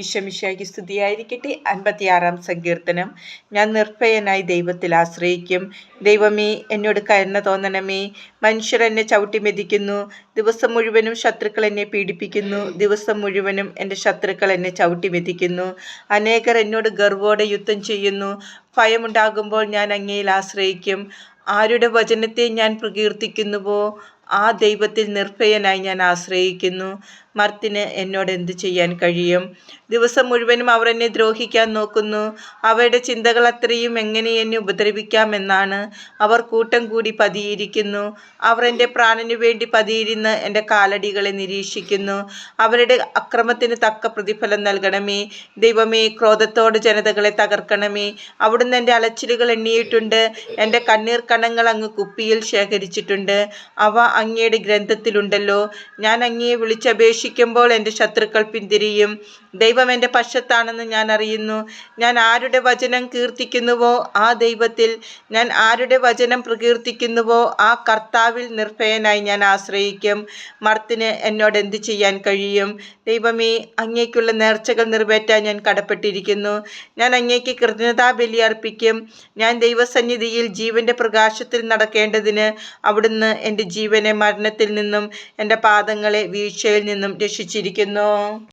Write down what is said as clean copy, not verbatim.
ഈശോമിശിഹായ്ക്ക് സ്തുതിയായിരിക്കട്ടെ. 56-ാം സങ്കീർത്തനം. ഞാൻ നിർഭയനായി ദൈവത്തിൽ ആശ്രയിക്കും. ദൈവമേ, എന്നോട് കരുണ തോന്നണമേ. മനുഷ്യർ എന്നെ ചവിട്ടി മെതിക്കുന്നു. ദിവസം മുഴുവനും ശത്രുക്കൾ എന്നെ പീഡിപ്പിക്കുന്നു. ദിവസം മുഴുവനും എൻ്റെ ശത്രുക്കൾ എന്നെ ചവിട്ടി മെതിക്കുന്നു. അനേകർ എന്നോട് ഗർവ്വോടെ യുദ്ധം ചെയ്യുന്നു. ഭയമുണ്ടാകുമ്പോൾ ഞാൻ അങ്ങയിൽ ആശ്രയിക്കും. ആരുടെ വചനത്തെ ഞാൻ പ്രകീർത്തിക്കുന്നുവോ ആ ദൈവത്തിൽ നിർഭയനായി ഞാൻ ആശ്രയിക്കുന്നു. മർത്യന് എന്നോട് എന്ത് ചെയ്യാൻ കഴിയും? ദിവസം മുഴുവനും അവർ എന്നെ ദ്രോഹിക്കാൻ നോക്കുന്നു. അവരുടെ ചിന്തകൾ അത്രയും എങ്ങനെ എന്നെ ഉപദ്രവിക്കാമെന്നാണ്. അവർ കൂട്ടം കൂടി പതിയിരിക്കുന്നു. അവർ എൻ്റെ പ്രാണനു വേണ്ടി പതിയിരുന്ന് എൻ്റെ കാലടികളെ നിരീക്ഷിക്കുന്നു. അവരുടെ അക്രമത്തിന് തക്ക പ്രതിഫലം നൽകണമേ. ദൈവമേ, ക്രോധത്തോടെ ജനതകളെ തകർക്കണമേ. അവിടുന്ന് എൻ്റെ അലച്ചിലുകൾ എണ്ണിയിട്ടുണ്ട്. എൻ്റെ കണ്ണീർ കണങ്ങൾ അങ്ങ് കുപ്പിയിൽ ശേഖരിച്ചിട്ടുണ്ട്. അവ അങ്ങയുടെ ഗ്രന്ഥത്തിലുണ്ടല്ലോ. ഞാൻ അങ്ങയെ വിളിച്ചപേക്ഷിക്കുമ്പോൾ എൻ്റെ ശത്രുക്കൾ പിന്തിരിയും. ദൈവം എൻ്റെ പക്ഷത്താണെന്ന് ഞാൻ അറിയുന്നു. ഞാൻ ആരുടെ വചനം കീർത്തിക്കുന്നുവോ ആ ദൈവത്തിൽ, ഞാൻ ആരുടെ വചനം പ്രകീർത്തിക്കുന്നുവോ ആ കർത്താവിൽ നിർഭയനായി ഞാൻ ആശ്രയിക്കും. മർത്യന് എന്നോട് എന്ത് ചെയ്യാൻ കഴിയും? ദൈവമേ, അങ്ങേക്കുള്ള നേർച്ചകൾ നിറവേറ്റാൻ ഞാൻ കടപ്പെട്ടിരിക്കുന്നു. ഞാൻ അങ്ങേക്ക് കൃതജ്ഞതാബലി അർപ്പിക്കും. ഞാൻ ദൈവസന്നിധിയിൽ ജീവന്റെ പ്രകാശത്തിൽ നടക്കേണ്ടതിന് അവിടുന്ന് എൻ്റെ ജീവനെ മരണത്തിൽ നിന്നും എൻ്റെ പാദങ്ങളെ വീഴ്ചയിൽ നിന്നും രക്ഷിച്ചിരിക്കുന്നു.